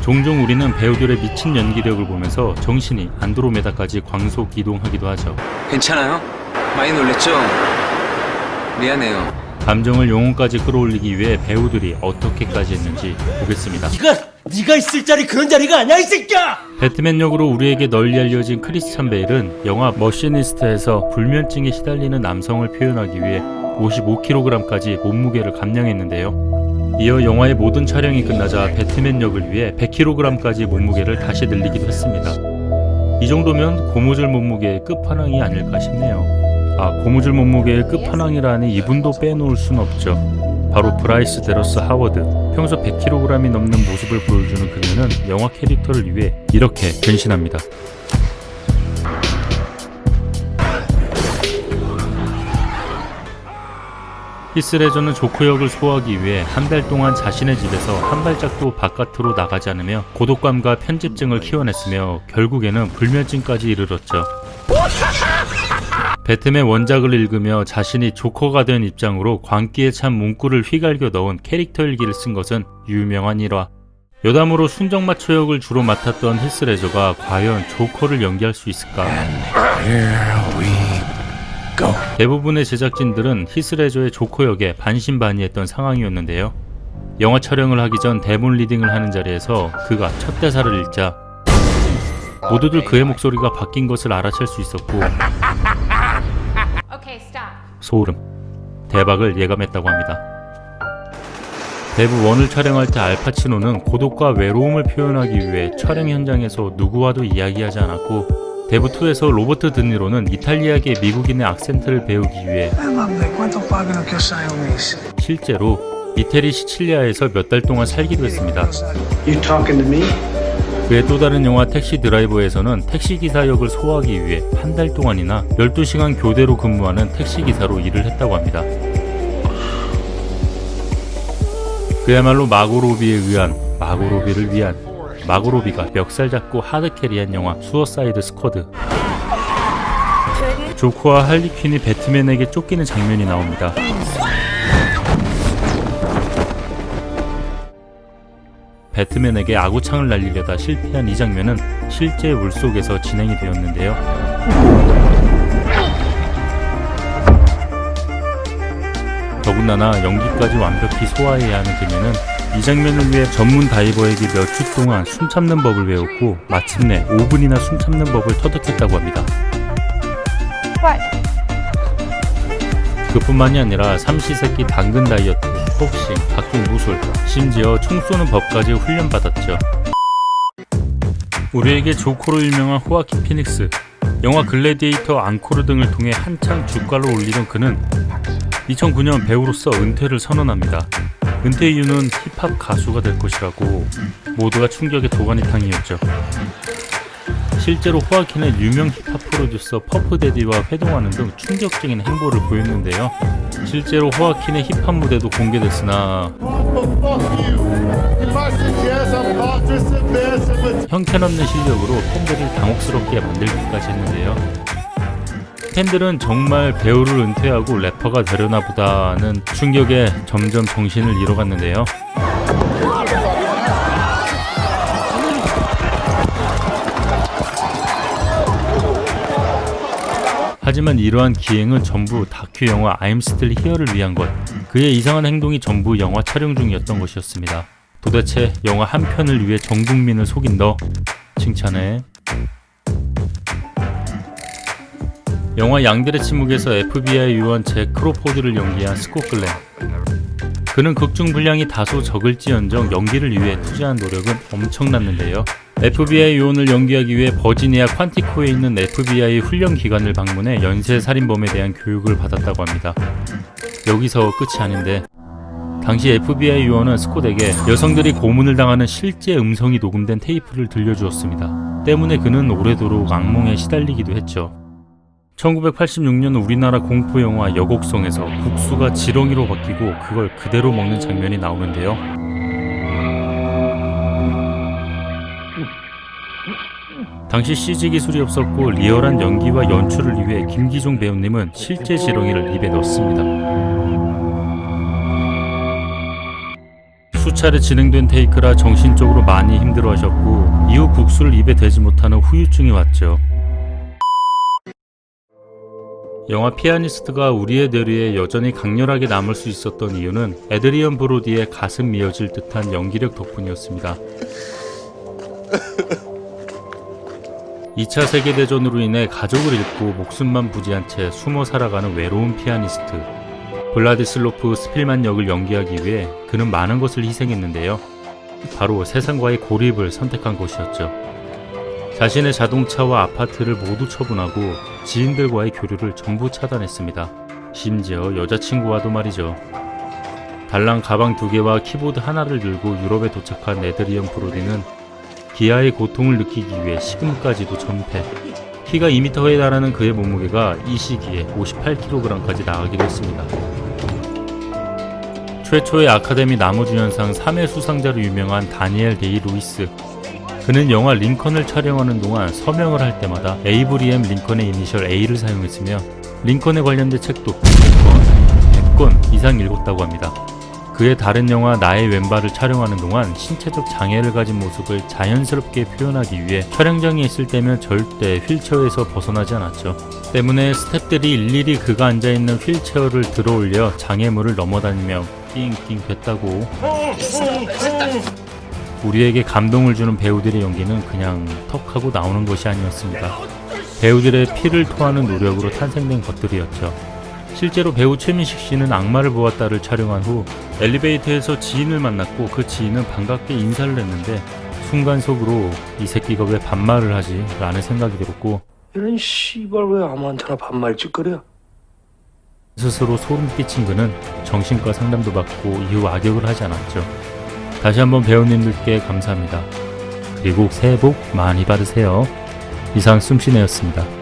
종종 우리는 배우들의 미친 연기력을 보면서 정신이 안드로메다까지 광속 이동하기도 하죠. 괜찮아요? 많이 놀랬죠? 미안해요. 감정을 영혼까지 끌어올리기 위해 배우들이 어떻게까지 했는지 보겠습니다. 네가 있을 자리 그런 자리가 아니야 이 새끼야! 배트맨 역으로 우리에게 널리 알려진 크리스찬 베일은 영화 머시니스트에서 불면증에 시달리는 남성을 표현하기 위해 55kg까지 몸무게를 감량했는데요. 이어 영화의 모든 촬영이 끝나자 배트맨 역을 위해 100kg까지 몸무게를 다시 늘리기도 했습니다. 이 정도면 고무줄 몸무게의 끝판왕이 아닐까 싶네요. 고무줄 몸무게의 끝판왕이라니 이분도 빼놓을 순 없죠. 바로 브라이스 데러스 하워드. 평소 100kg이 넘는 모습을 보여주는 그녀는 영화 캐릭터를 위해 이렇게 변신합니다. 히스 레저는 조커 역을 소화하기 위해 한 달 동안 자신의 집에서 한 발짝도 바깥으로 나가지 않으며 고독감과 편집증을 키워냈으며 결국에는 불면증까지 이르렀죠. 배트맨 원작을 읽으며 자신이 조커가 된 입장으로 광기에 찬 문구를 휘갈겨 넣은 캐릭터 일기를 쓴 것은 유명한 일화. 여담으로 순정마초 역을 주로 맡았던 히스 레저가 과연 조커를 연기할 수 있을까? 대부분의 제작진들은 히스 레저의 조커 역에 반신반의했던 상황이었는데요. 영화 촬영을 하기 전 대본 리딩을 하는 자리에서 그가 첫 대사를 읽자 모두들 그의 목소리가 바뀐 것을 알아챌 수 있었고 소름, 대박을 예감했다고 합니다. 데브 1을 촬영할 때 알파치노는 고독과 외로움을 표현하기 위해 촬영 현장에서 누구와도 이야기하지 않았고 데브 2에서 로버트 드니로는 이탈리아계 미국인의 악센트를 배우기 위해 실제로 이태리 시칠리아에서 몇 달 동안 살기도 했습니다. 그의 또 다른 영화 택시 드라이버에서는 택시기사 역을 소화하기 위해 한 달 동안이나 12시간 교대로 근무하는 택시기사로 일을 했다고 합니다. 그야말로 마고 로비를 위한 마고 로비가 멱살 잡고 하드캐리한 영화 수어사이드 스쿼드. 조커와 할리퀸이 배트맨에게 쫓기는 장면이 나옵니다. 배트맨에게 아구창을 날리려다 실패한 이 장면은 실제 물속에서 진행이 되었는데요. 더군다나 연기까지 완벽히 소화해야 하는 그녀는 이 장면을 위해 전문 다이버에게 몇 주 동안 숨 참는 법을 배웠고 마침내 5분이나 숨 참는 법을 터득했다고 합니다. 그뿐만이 아니라 삼시세끼 당근 다이어트, 복싱, 각종 무술, 심지어 총 쏘는 법까지 훈련받았죠. 우리에게 조커로 유명한 호아킨 피닉스, 영화 글래디에이터 앙코르 등을 통해 한창 주가를 올리던 그는 2009년 배우로서 은퇴를 선언합니다. 은퇴 이유는 힙합 가수가 될 것이라고 모두가 충격의 도가니탕이었죠. 실제로 호아킨은 유명 힙합 프로듀서 퍼프데디와 회동하는 등 충격적인 행보를 보였는데요. 실제로 호아킨의 힙합 무대도 공개됐으나 형편없는 실력으로 팬들을 당혹스럽게 만들기까지 했는데요. 팬들은 정말 배우를 은퇴하고 래퍼가 되려나 보다는 충격에 점점 정신을 잃어갔는데요. 하지만 이러한 기행은 전부 다큐 영화 I'm Still Here를 위한 것, 그의 이상한 행동이 전부 영화 촬영 중이었던 것이었습니다. 도대체 영화 한 편을 위해 전 국민을 속인 너, 칭찬해. 영화 양들의 침묵에서 FBI 요원 잭 크로포드를 연기한 스콧 글렌. 그는 극중 분량이 다소 적을지언정 연기를 위해 투자한 노력은 엄청났는데요. FBI 요원을 연기하기 위해 버지니아 퀀티코에 있는 FBI 훈련 기관을 방문해 연쇄 살인범에 대한 교육을 받았다고 합니다. 여기서 끝이 아닌데 당시 FBI 요원은 스콧에게 여성들이 고문을 당하는 실제 음성이 녹음된 테이프를 들려주었습니다. 때문에 그는 오래도록 악몽에 시달리기도 했죠. 1986년 우리나라 공포영화 여곡성에서 국수가 지렁이로 바뀌고 그걸 그대로 먹는 장면이 나오는데요. 당시 CG 기술이 없었고 리얼한 연기와 연출을 위해 김기종 배우님은 실제 지렁이를 입에 넣습니다. 수차례 진행된 테이크라 정신적으로 많이 힘들어하셨고 이후 국수를 입에 대지 못하는 후유증이 왔죠. 영화 피아니스트가 우리의 뇌리에 여전히 강렬하게 남을 수 있었던 이유는 에드리언 브로디의 가슴 미어질 듯한 연기력 덕분이었습니다. 2차 세계대전으로 인해 가족을 잃고 목숨만 부지한 채 숨어 살아가는 외로운 피아니스트 블라디슬로프 스필만 역을 연기하기 위해 그는 많은 것을 희생했는데요. 바로 세상과의 고립을 선택한 것이었죠. 자신의 자동차와 아파트를 모두 처분하고 지인들과의 교류를 전부 차단했습니다. 심지어 여자친구와도 말이죠. 달랑 가방 2개와 키보드 하나를 들고 유럽에 도착한 에드리언 브로디는 기아의 고통을 느끼기 위해 식음까지도 전폐. 키가 2m에 달하는 그의 몸무게가 이 시기에 58kg까지 나가기도 했습니다. 최초의 아카데미 나무주연상 3회 수상자로 유명한 다니엘 데이 루이스. 그는 영화 링컨을 촬영하는 동안 서명을 할 때마다 에이브리엠 링컨의 이니셜 A를 사용했으며 링컨에 관련된 책도 100권 이상 읽었다고 합니다. 그의 다른 영화 나의 왼발을 촬영하는 동안 신체적 장애를 가진 모습을 자연스럽게 표현하기 위해 촬영장에 있을 때면 절대 휠체어에서 벗어나지 않았죠. 때문에 스태프들이 일일이 그가 앉아있는 휠체어를 들어올려 장애물을 넘어다니며 낑낑 됐다고. 우리에게 감동을 주는 배우들의 연기는 그냥 턱하고 나오는 것이 아니었습니다. 배우들의 피를 토하는 노력으로 탄생된 것들이었죠. 실제로 배우 최민식 씨는 악마를 보았다를 촬영한 후 엘리베이터에서 지인을 만났고 그 지인은 반갑게 인사를 했는데 순간 속으로 이 새끼가 왜 반말을 하지? 라는 생각이 들었고 이런 씨발 왜 아무한테나 반말 짓거려? 스스로 소름 끼친 그는 정신과 상담도 받고 이후 악역을 하지 않았죠. 다시 한번 배우님들께 감사합니다. 그리고 새해 복 많이 받으세요. 이상 숨쉬네였습니다.